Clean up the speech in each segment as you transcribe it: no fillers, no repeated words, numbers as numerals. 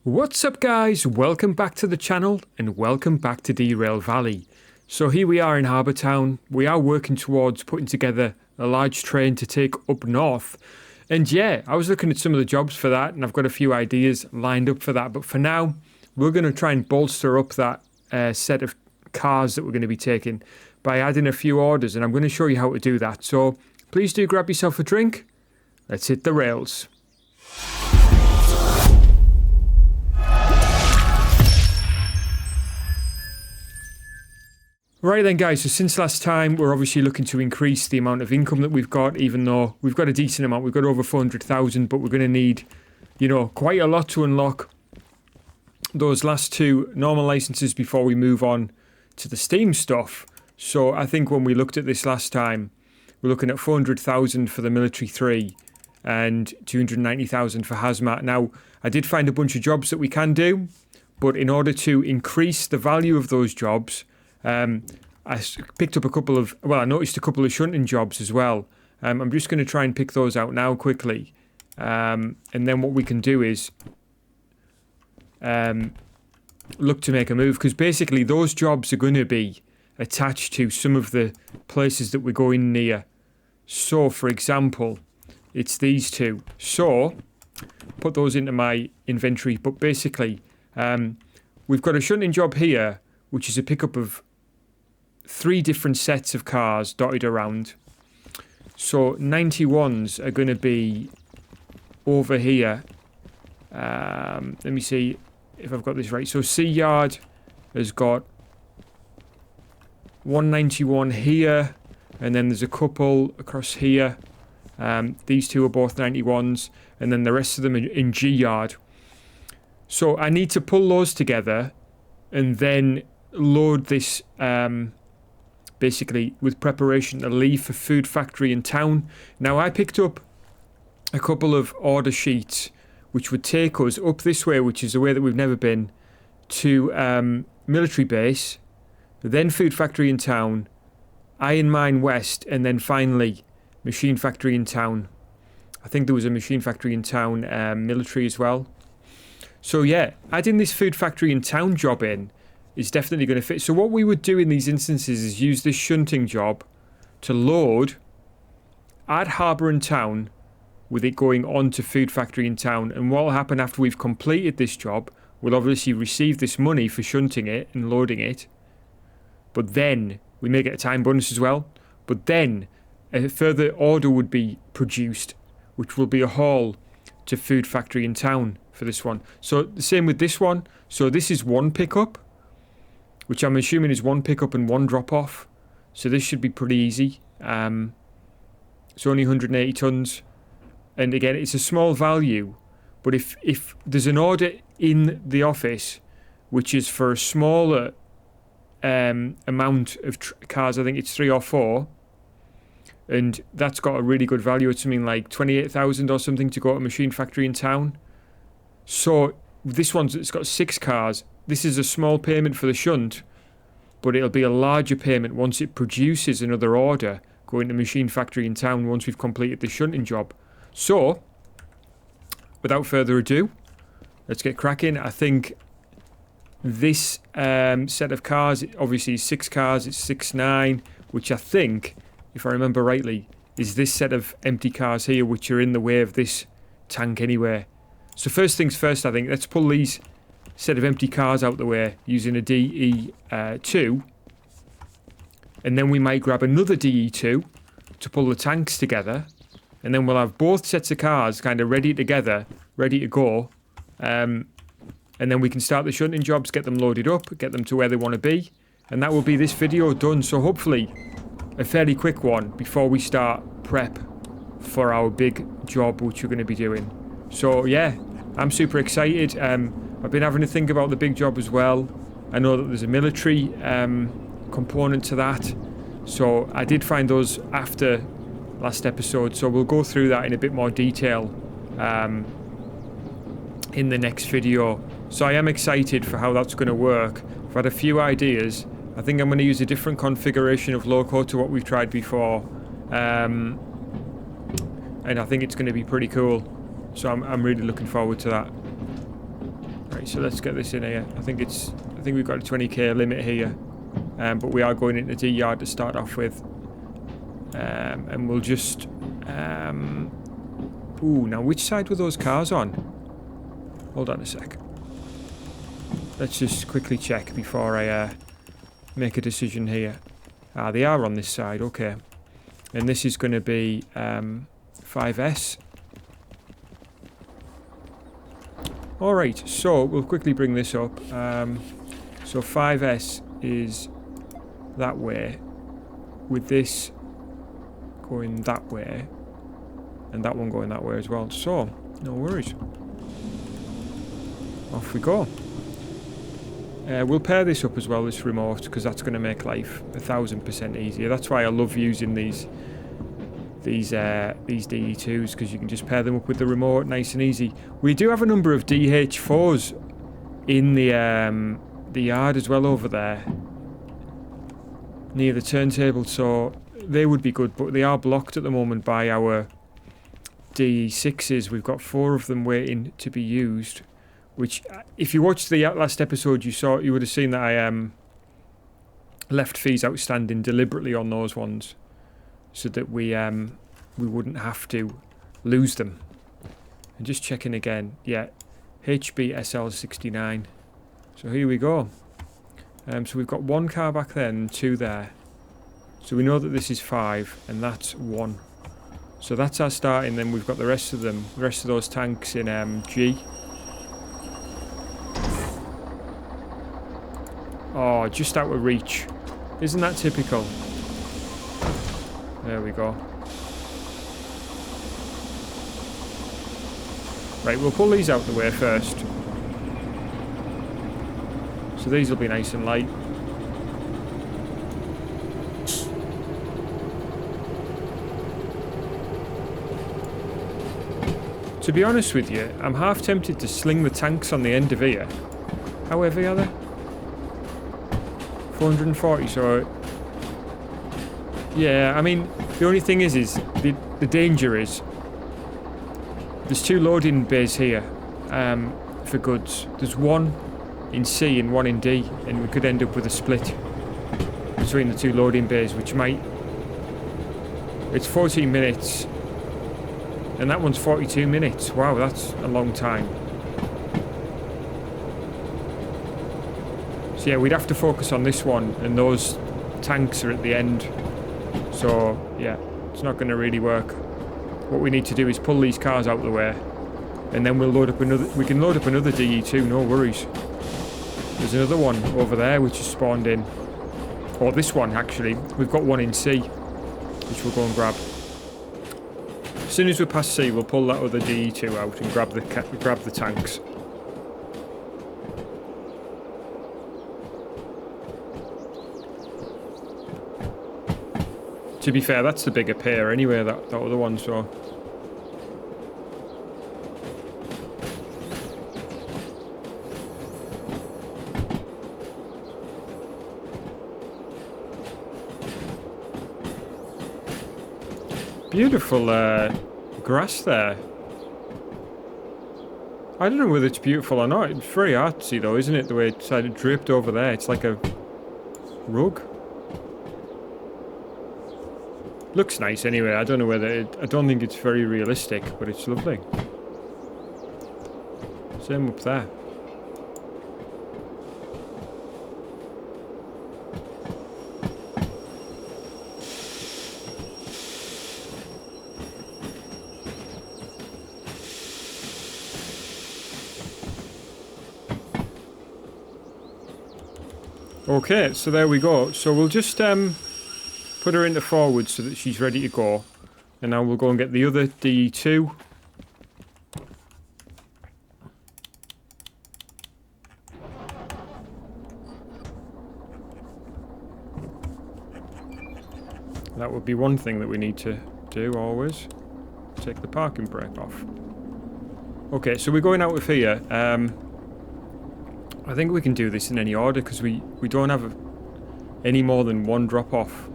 What's up guys, welcome back to the channel and welcome back to Derail Valley. So here we are in Harbour Town. We are working towards putting together a large train to take up north. And yeah, I was looking at some of the jobs for that and I've got a few ideas lined up for that. But for now, we're going to try and bolster up that set of cars that we're going to be taking by adding a few orders, and I'm going to show you how to do that. So please do grab yourself a drink. Let's hit the rails. Right then guys, so since last time we're obviously looking to increase the amount of income that we've got, even though we've got a decent amount, we've got over 400,000, but we're going to need, you know, quite a lot to unlock those last two normal licenses before we move on to the Steam stuff. So I think when we looked at this last time, we're looking at 400,000 for the military 3 and 290,000 for hazmat. Now, I did find a bunch of jobs that we can do, but in order to increase the value of those jobs, I picked up a couple of, well, I noticed a couple of shunting jobs as well. I'm just going to try and pick those out now quickly. And then what we can do is look to make a move, because basically those jobs are going to be attached to some of the places that we're going near. So, for example, it's these two. So, put those into my inventory. But basically, we've got a shunting job here, which is a pickup of 3 different sets of cars dotted around. So 91s are going to be over here. Let me see if I've got this right. So C Yard has got 191 here, and then there's a couple across here. These two are both 91s, and then the rest of them are in G Yard. So I need to pull those together and then load this basically with preparation to leave for food factory in town. Now I picked up a couple of order sheets which would take us up this way, which is a way that we've never been, to military base, then food factory in town, iron mine west, and then finally machine factory in town. I think there was a machine factory in town military as well. So yeah, adding this food factory in town job in is definitely going to fit. So what we would do in these instances is use this shunting job to load, add harbour in town, with it going on to food factory in town. And what will happen after we've completed this job, we'll obviously receive this money for shunting it and loading it. But then we may get a time bonus as well. But then a further order would be produced, which will be a haul to food factory in town for this one. So the same with this one. So this is one pickup, which I'm assuming is one pickup and one drop off. So this should be pretty easy. It's only 180 tons. And again, it's a small value. But if there's an order in the office, which is for a smaller amount of cars, I think it's 3 or 4, and that's got a really good value. It's something like 28,000 or something to go to a machine factory in town. So this one's, it's got 6 cars. This is a small payment for the shunt, but it'll be a larger payment once it produces another order going to machine factory in town once we've completed the shunting job. So, without further ado, let's get cracking. I think this set of cars, obviously is 6 cars, it's 6-9, which I think, if I remember rightly, is this set of empty cars here, which are in the way of this tank anyway. So first things first, I think, let's pull these set of empty cars out the way using a DE2, and then we might grab another DE2 to pull the tanks together, and then we'll have both sets of cars kind of ready together, ready to go, and then we can start the shunting jobs, get them loaded up, get them to where they want to be, and that will be this video done. So hopefully a fairly quick one before we start prep for our big job which we're going to be doing. So yeah, I'm super excited. I've been having to think about the big job as well. I know that there's a military component to that. So I did find those after last episode. So we'll go through that in a bit more detail in the next video. So I am excited for how that's going to work. I've had a few ideas. I think I'm going to use a different configuration of loco to what we've tried before. And I think it's going to be pretty cool. So I'm really looking forward to that. Right, Right, so let's get this in here. I think we've got a 20k limit here, but we are going into D yard to start off with, and we'll just. Ooh, now which side were those cars on? Hold on a sec. Let's just quickly check before I make a decision here. Ah, they are on this side. Okay, and this is going to be 5S. Alright, so we'll quickly bring this up. So 5S is that way, with this going that way, and that one going that way as well. So, no worries. Off we go. We'll pair this up as well, this remote, because that's going to make life 1000% easier. That's why I love using these DE2s, because you can just pair them up with the remote nice and easy. We do have a number of DH4s in the yard as well over there near the turntable, so they would be good, but they are blocked at the moment by our DE6s. We've got 4 of them waiting to be used, which if you watched the last episode you would have seen that I left fees outstanding deliberately on those ones, so that we wouldn't have to lose them. And just checking again, yeah, HBSL69. So here we go. So we've got 1 car back there and 2 there. So we know that this is 5 and that's 1. So that's our starting. Then we've got the rest of them, the rest of those tanks in G. Oh, just out of reach. Isn't that typical? There we go. Right, we'll pull these out the way first. So these will be nice and light. To be honest with you, I'm half tempted to sling the tanks on the end of here. How heavy are they? 440, so... Yeah, I mean, the only thing is the danger is there's 2 loading bays here for goods. There's 1 in C and 1 in D, and we could end up with a split between the 2 loading bays, which might... It's 14 minutes, and that one's 42 minutes. Wow, that's a long time. So yeah, we'd have to focus on this one, and those tanks are at the end. So yeah, it's not going to really work. What we need to do is pull these cars out of the way, and then we'll load up another. We can load up another DE2, no worries. There's another one over there which is spawned in, or this one actually. We've got 1 in C, which we'll go and grab. As soon as we pass C, we'll pull that other DE2 out and grab the tanks. To be fair, that's the bigger pair anyway, that other one, so... Beautiful grass there. I don't know whether it's beautiful or not. It's very artsy though, isn't it? The way it's kind of draped over there. It's like a rug. Looks nice anyway. I don't know whether I don't think it's very realistic, but it's lovely. Same up there. Okay, so there we go. So we'll just put her into forward so that she's ready to go. And now we'll go and get the other D2. That would be one thing that we need to do always. Take the parking brake off. Okay, so we're going out of here. I think we can do this in any order because we don't have any more than 1 drop off.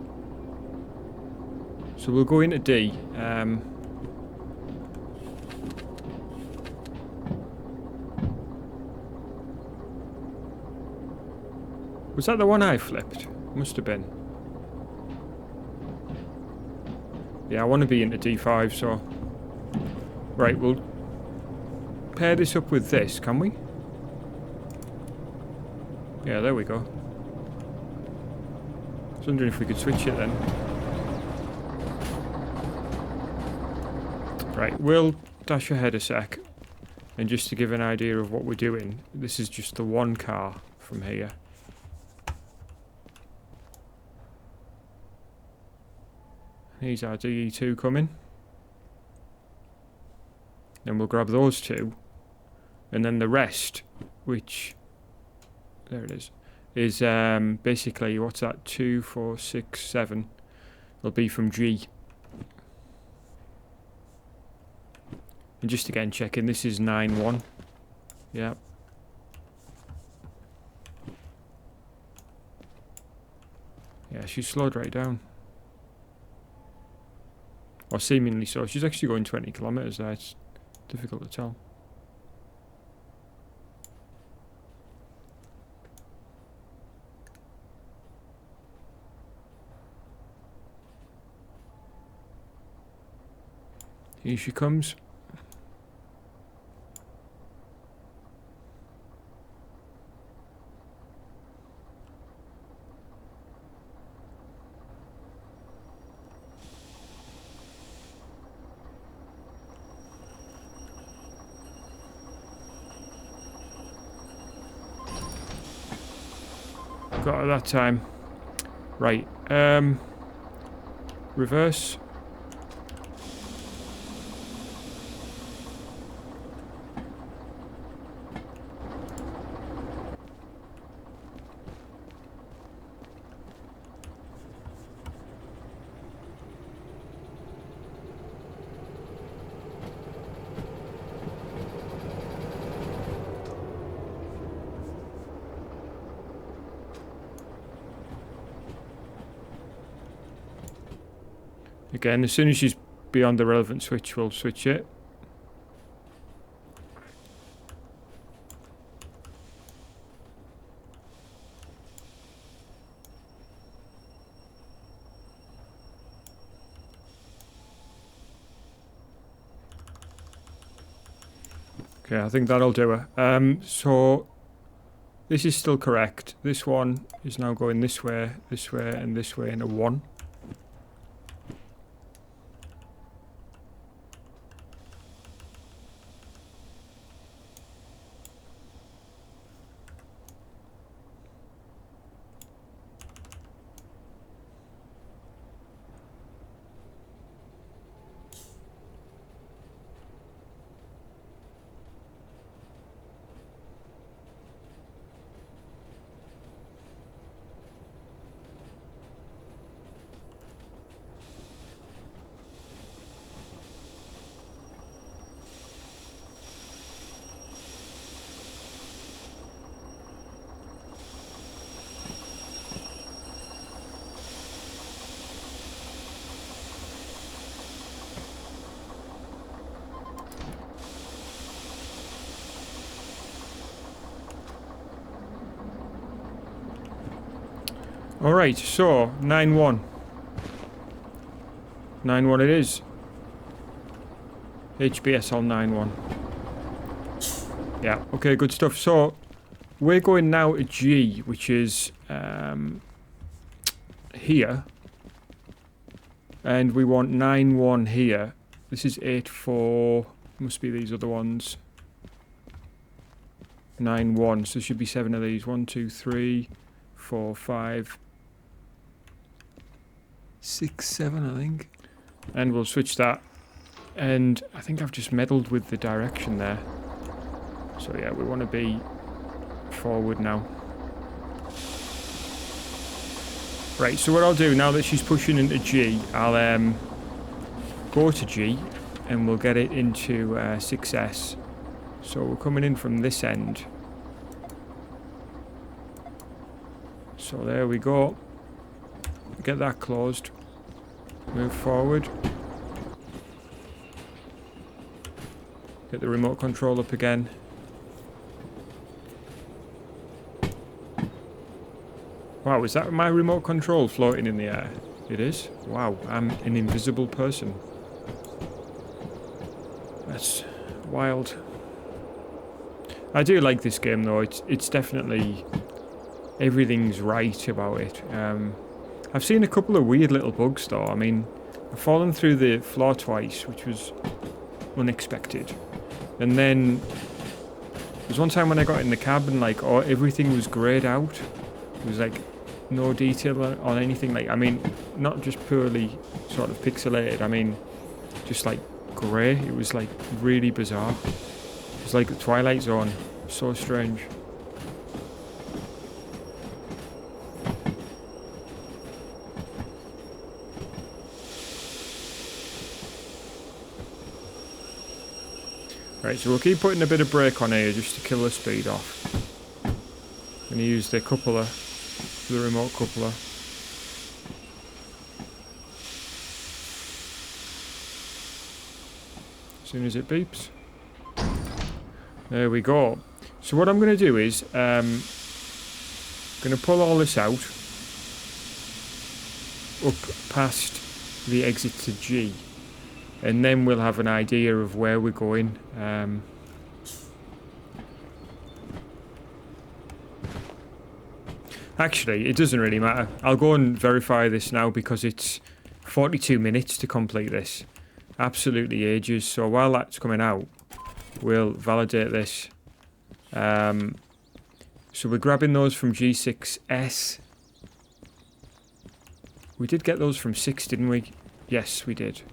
So we'll go into D. Was that the one I flipped? Must have been. Yeah, I want to be into D5, so... Right, we'll pair this up with this, can we? Yeah, there we go. I was wondering if we could switch it then. Right, we'll dash ahead a sec. And just to give an idea of what we're doing, this is just the one car from here. Here's our DE2 coming. Then we'll grab those two. And then the rest, which... There it is basically, what's that? 2, 4, 6, 7. It'll be from G. And just again checking, this is 9-1. Yeah. Yeah, she's slowed right down. Or seemingly so. She's actually going 20 kilometers there. It's difficult to tell. Here she comes. Got her that time. Right. Reverse. Again, as soon as she's beyond the relevant switch, we'll switch it. Okay, I think that'll do her. So this is still correct. This one is now going this way, and this way in a 1. Alright, so 9-1. 9-1 it is. HBS on 9-1. Yeah, okay, good stuff. So we're going now to G, which is here. And we want 9-1 here. This is 8-4. Must be these other ones. 9-1. So there should be 7 of these. 1, 2, 3, 4, 5, 6, 7, I think. And we'll switch that. And I think I've just meddled with the direction there. So yeah, we want to be forward now. Right, so what I'll do now that she's pushing into G, I'll go to G and we'll get it into 6S. So we're coming in from this end. So there we go. Get that closed. Move forward. Get the remote control up again. Wow, is that my remote control floating in the air? It is? Wow, I'm an invisible person. That's wild. I do like this game though. It's definitely... everything's right about it. I've seen a couple of weird little bugs though. I mean, I've fallen through the floor twice, which was unexpected. And then there's one time when I got in the cab and like everything was greyed out. It was like no detail on anything. Like, I mean, not just purely sort of pixelated. I mean, just like grey. It was like really bizarre. It was like the Twilight Zone. So strange. Right, so we'll keep putting a bit of brake on here just to kill the speed off. I'm going to use the coupler, the remote coupler. As soon as it beeps. There we go. So what I'm going to do is, I'm going to pull all this out, up past the exit to G. And then we'll have an idea of where we're going. Actually, it doesn't really matter. I'll go and verify this now because it's 42 minutes to complete this. Absolutely ages. So while that's coming out, we'll validate this. So we're grabbing those from G6S. We did get those from 6, didn't we? Yes, we did.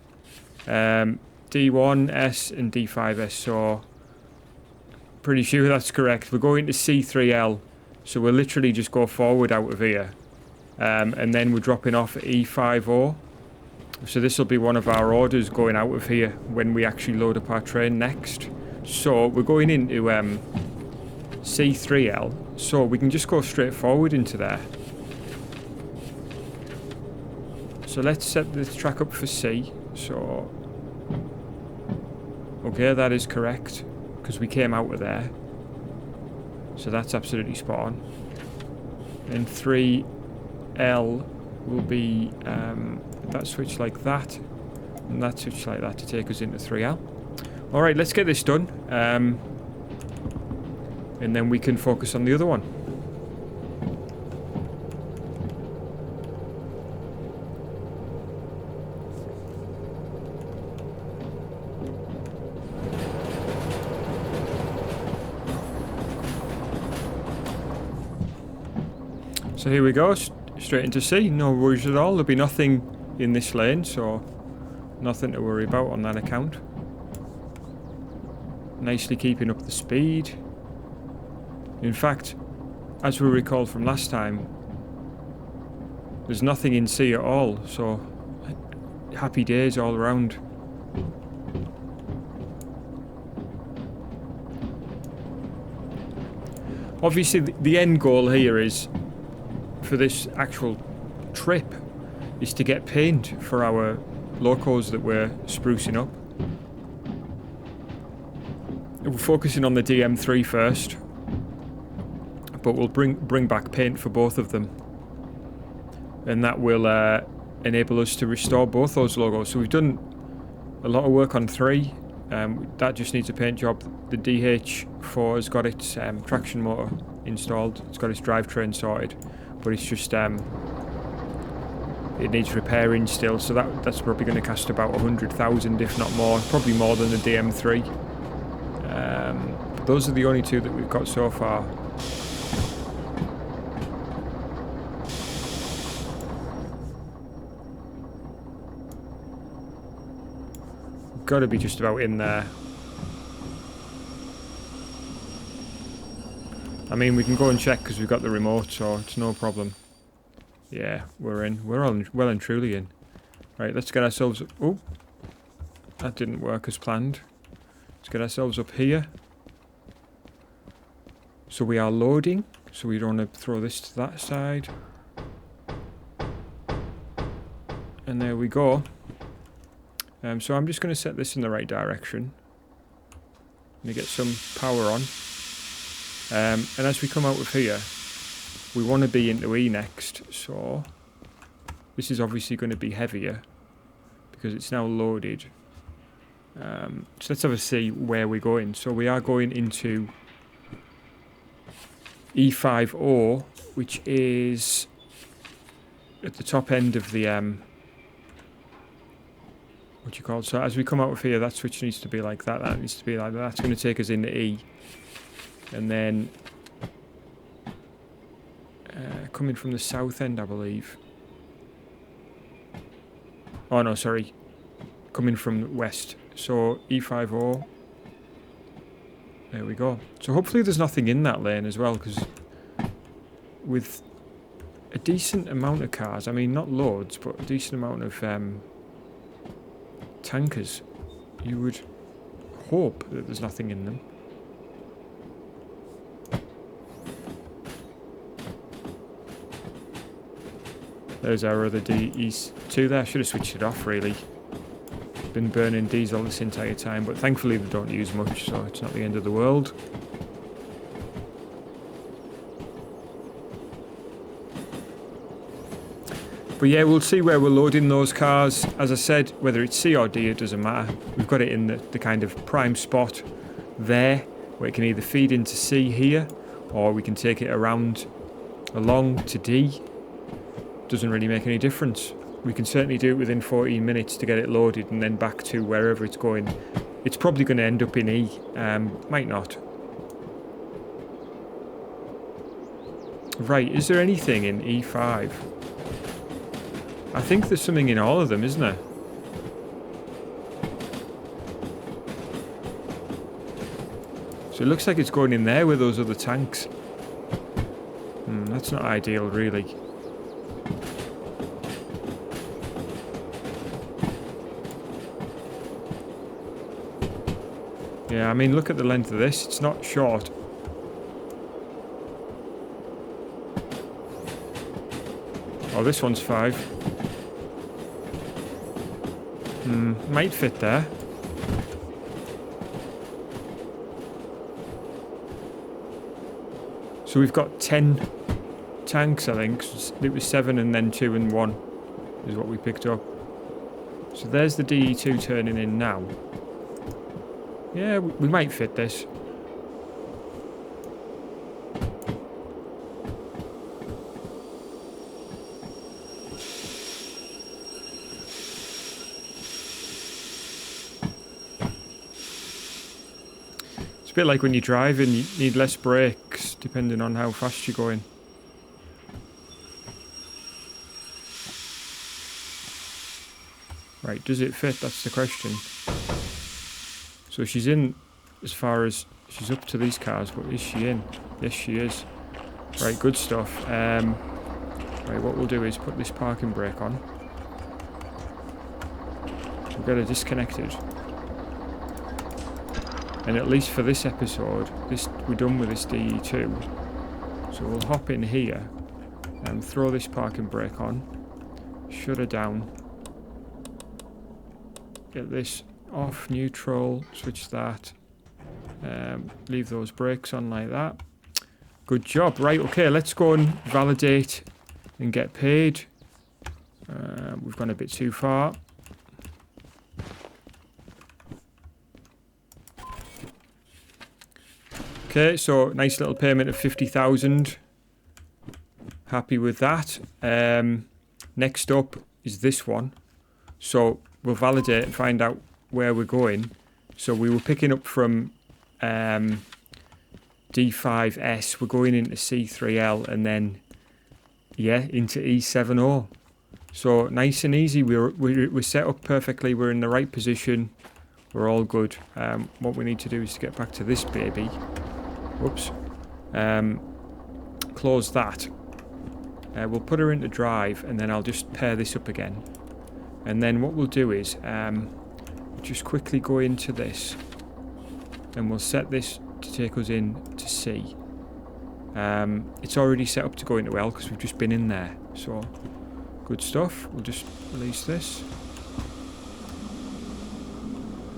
D1S and D5S, so pretty sure that's correct. We're going to C3L, so we'll literally just go forward out of here, and then we're dropping off at E50. So this will be one of our orders going out of here when we actually load up our train next. So we're going into C3L, so we can just go straight forward into there. So let's set the track up for C. So, okay, that is correct, because we came out of there. So that's absolutely spot on. And 3L will be that switch like that, and that switch like that to take us into 3L. Alright, let's get this done, and then we can focus on the other one. So here we go, straight into C, no worries at all. There'll be nothing in this lane, so nothing to worry about on that account. Nicely keeping up the speed. In fact, as we recall from last time, there's nothing in C at all, so happy days all around. Obviously, the end goal here is, for this actual trip, is to get paint for our locos that we're sprucing up. We're focusing on the DM3 first, but we'll bring back paint for both of them, and that will enable us to restore both those logos. So we've done a lot of work on 3. That just needs a paint job. The DH4 has got its traction motor installed. It's got its drivetrain sorted, but it's just it needs repairing still. So that's probably going to cost about 100,000, if not more. Probably more than the DM3. But those are the only 2 that we've got so far. Got to be just about in there. I mean, we can go and check because we've got the remote, so it's no problem. Yeah, we're in. We're all well and truly in. Right, let's get ourselves... Oh, that didn't work as planned. Let's get ourselves up here. So we are loading, so we don't want to throw this to that side. And there we go. So I'm just going to set this in the right direction. I'm going to get some power on. And as we come out of here, we want to be into E next, so this is obviously going to be heavier because it's now loaded. So let's have a see where we're going. So we are going into E50, which is at the top end of the what do you call it? So as we come out of here, that switch needs to be like that. That needs to be like that. That's going to take us into E, and then coming from the south end, I believe. Oh no, sorry, coming from the west. So E50. There we go. So hopefully there's nothing in that lane as well, because with a decent amount of cars, I mean not loads, but a decent amount of tankers, you would hope that there's nothing in them. There's our other DE2 there. I should have switched it off really. Been burning diesel this entire time, but thankfully they don't use much, so it's not the end of the world. But yeah, we'll see where we're loading those cars. As I said, whether it's C or D, it doesn't matter. We've got it in the kind of prime spot there, where it can either feed into C here, or we can take it around along to D. Doesn't really make any difference. We can certainly do it within 14 minutes to get it loaded and then back to wherever it's going. It's probably going to end up in E, might not. Right, is there anything in E5? I think there's something in all of them, isn't there? So it looks like it's going in there with those other tanks. That's not ideal, really. Yeah, I mean, look at the length of this. It's not short. Oh, this one's 5. Might fit there. So we've got 10 tanks, I think. It was 7 and then 2 and 1 is what we picked up. So there's the DE2 turning in now. Yeah, we might fit this. It's a bit like when you drive and you need less brakes depending on how fast you're going. Right, does it fit? That's the question. So she's in as far as she's up to these cars, but is she in? Yes, she is. Right, good stuff. Right, what we'll do is put this parking brake on. We'll get her disconnected. And at least for this episode, we're done with this DE2. So we'll hop in here and throw this parking brake on. Shut her down. Get this off, neutral, switch that, leave those brakes on like that. Good job. Right, okay, let's go and validate and get paid. We've gone a bit too far. Okay, so nice little payment of 50,000. Happy with that. Next up is this one. So we'll validate and find out where we're going. So we were picking up from D5S, we're going into C3L and then into E70. So nice and easy. We're set up perfectly. We're in the right position. We're all good. What we need to do is to get back to this baby. Whoops. Close that. We'll put her into drive and then I'll just pair this up again. And then what we'll do is just quickly go into this and we'll set this to take us in to C. It's already set up to go into L because we've just been in there. So good stuff. We'll just release this.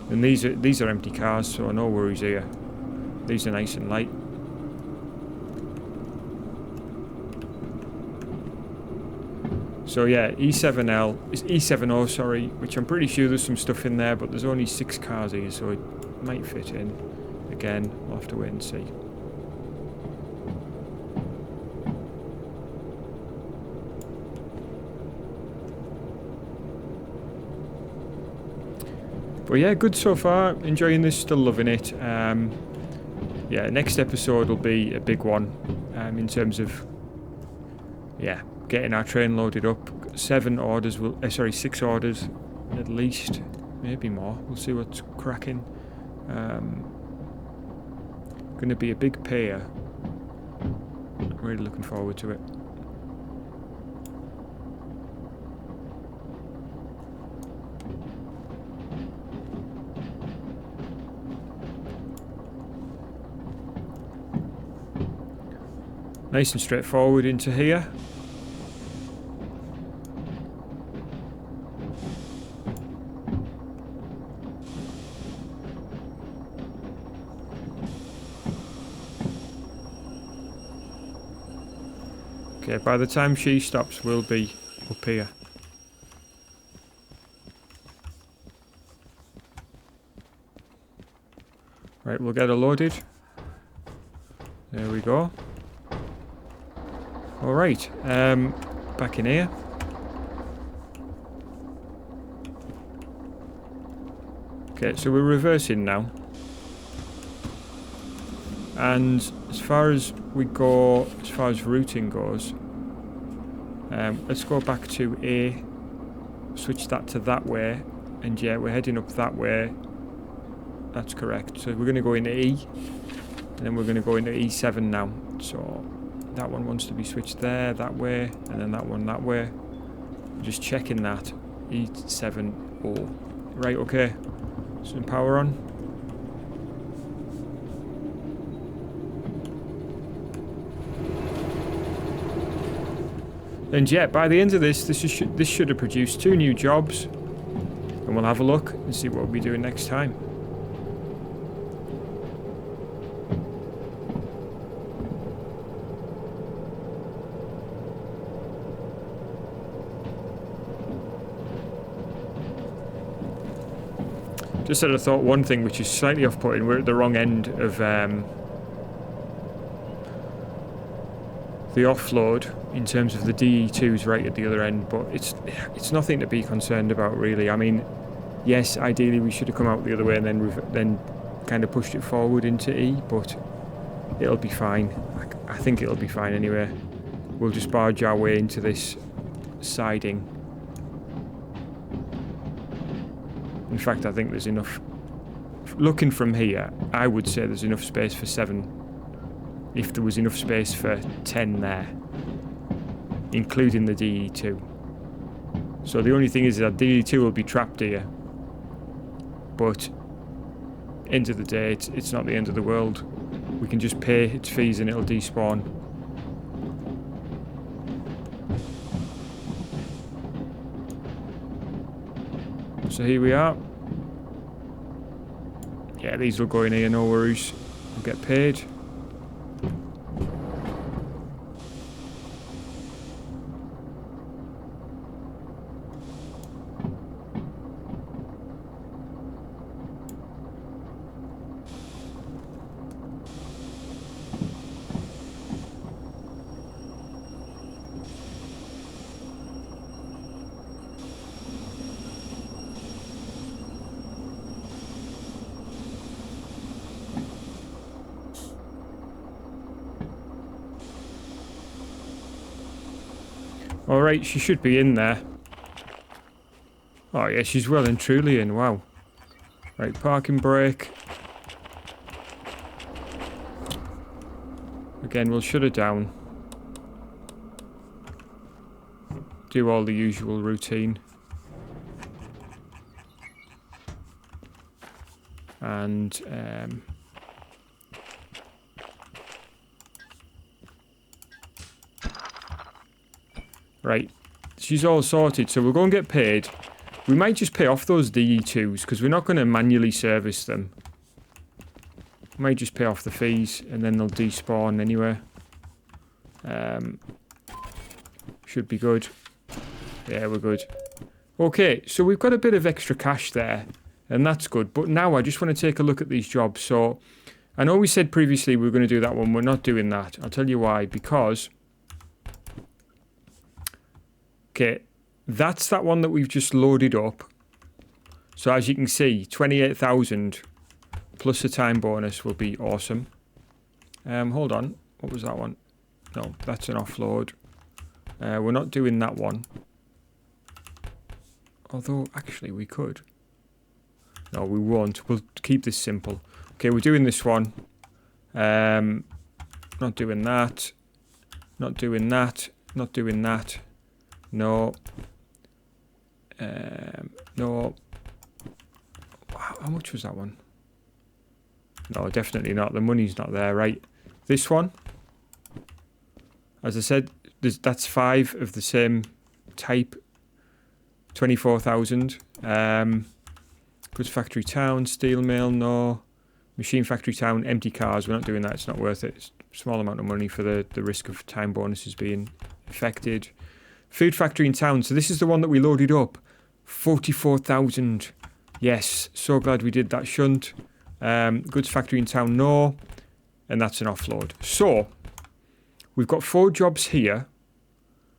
And these are empty cars, so no worries here. These are nice and light. So yeah, E7L is E7O, sorry, which I'm pretty sure there's some stuff in there, but there's only 6 cars here, so it might fit in. Again, we'll have to wait and see. But yeah, good so far. Enjoying this, still loving it. Yeah, next episode will be a big one in terms of, yeah, getting our train loaded up. 6 orders at least, maybe more. We'll see what's cracking. Going to be a big payer. Really looking forward to it. Nice and straightforward into here. Okay, by the time she stops, we'll be up here. Right, we'll get her loaded. There we go. Alright, back in here. Okay, so we're reversing now. And as far as we go, as far as routing goes, let's go back to A, switch that to that way, and yeah, we're heading up that way. That's correct. So we're going to go into E, and then we're going to go into E7 now. So that one wants to be switched there, that way, and then that one that way. Just checking that. E7O. Right, okay. Some power on. And yeah, by the end of this should have produced 2 new jobs. And we'll have a look and see what we'll be doing next time. Just had a thought, one thing which is slightly off-putting, we're at the wrong end of the offload in terms of the DE2's right at the other end, but it's nothing to be concerned about really. I mean, yes, ideally we should have come out the other way and then kind of pushed it forward into E, but it'll be fine. I think it'll be fine anyway. We'll just barge our way into this siding. In fact, I think there's enough. Looking from here, I would say there's enough space for 7. If there was enough space for 10 there, including the DE2. So the only thing is that DE2 will be trapped here. But end of the day, it's not the end of the world. We can just pay its fees and it'll despawn. So here we are. Yeah, these will go in here, no worries. We'll get paid. Alright, she should be in there. Oh yeah, she's well and truly in, wow. Right, parking brake. Again, we'll shut her down. Do all the usual routine. And, right, she's all sorted, so we'll go and get paid. We might just pay off those DE2s, because we're not going to manually service them. We might just pay off the fees, and then they'll despawn anyway. Should be good. Yeah, we're good. Okay, so we've got a bit of extra cash there, and that's good. But now I just want to take a look at these jobs. So I know we said previously we were going to do that one. We're not doing that. I'll tell you why. Because, okay, that's that one that we've just loaded up. So as you can see, 28,000 plus a time bonus will be awesome. Hold on. What was that one? No, that's an offload. We're not doing that one. Although, actually, we could. No, we won't. We'll keep this simple. Okay, we're doing this one. Not doing that. Not doing that. Not doing that. No. No. How much was that one? No, definitely not. The money's not there, right? This one. As I said, that's 5 of the same type. 24,000. Goods factory town, steel mill, no. Machine factory town, empty cars. We're not doing that. It's not worth it. It's a small amount of money for the risk of time bonuses being affected. Food factory in town. So this is the one that we loaded up. 44,000. Yes. So glad we did that shunt. Goods factory in town, no. And that's an offload. So we've got 4 jobs here,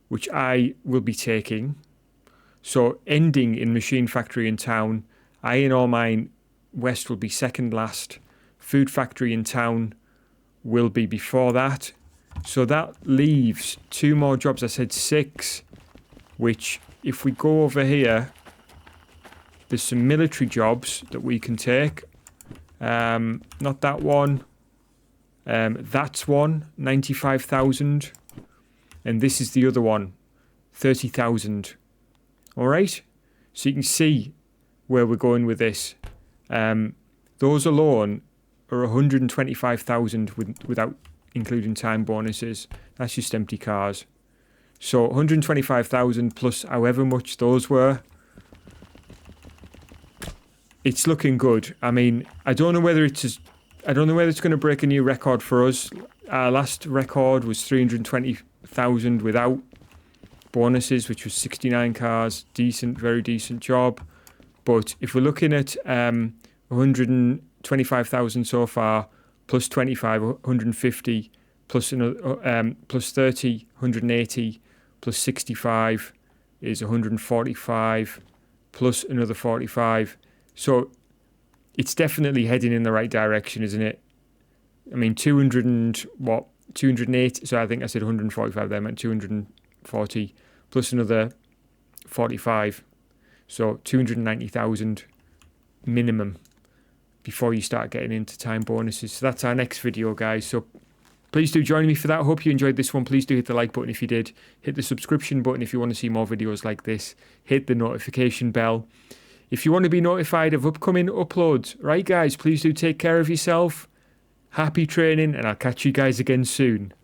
which I will be taking. So ending in machine factory in town, iron ore mine west will be second last. Food factory in town will be before that. So that leaves 2 more jobs. I said 6, which if we go over here, there's some military jobs that we can take. Not that one. That's one, 95,000. And this is the other one, 30,000. All right, so you can see where we're going with this. Those alone are 125,000 without including time bonuses. That's just empty cars. So 125,000 plus however much those were. It's looking good. I mean, I don't know whether it's going to break a new record for us. Our last record was 320,000 without bonuses, which was 69 cars. Decent, very decent job. But if we're looking at 125,000 so far, plus 25, 150, plus another, plus 30, 180, plus 65 is 145, plus another 45. So it's definitely heading in the right direction, isn't it? I mean, 208. So I think I said 145 there, I meant 240 plus another 45. So 290,000 minimum before you start getting into time bonuses. So that's our next video, guys. So please do join me for that. I hope you enjoyed this one. Please do hit the like button if you did. Hit the subscription button if you want to see more videos like this. Hit the notification bell if you want to be notified of upcoming uploads. Right, guys, please do take care of yourself. Happy training, and I'll catch you guys again soon.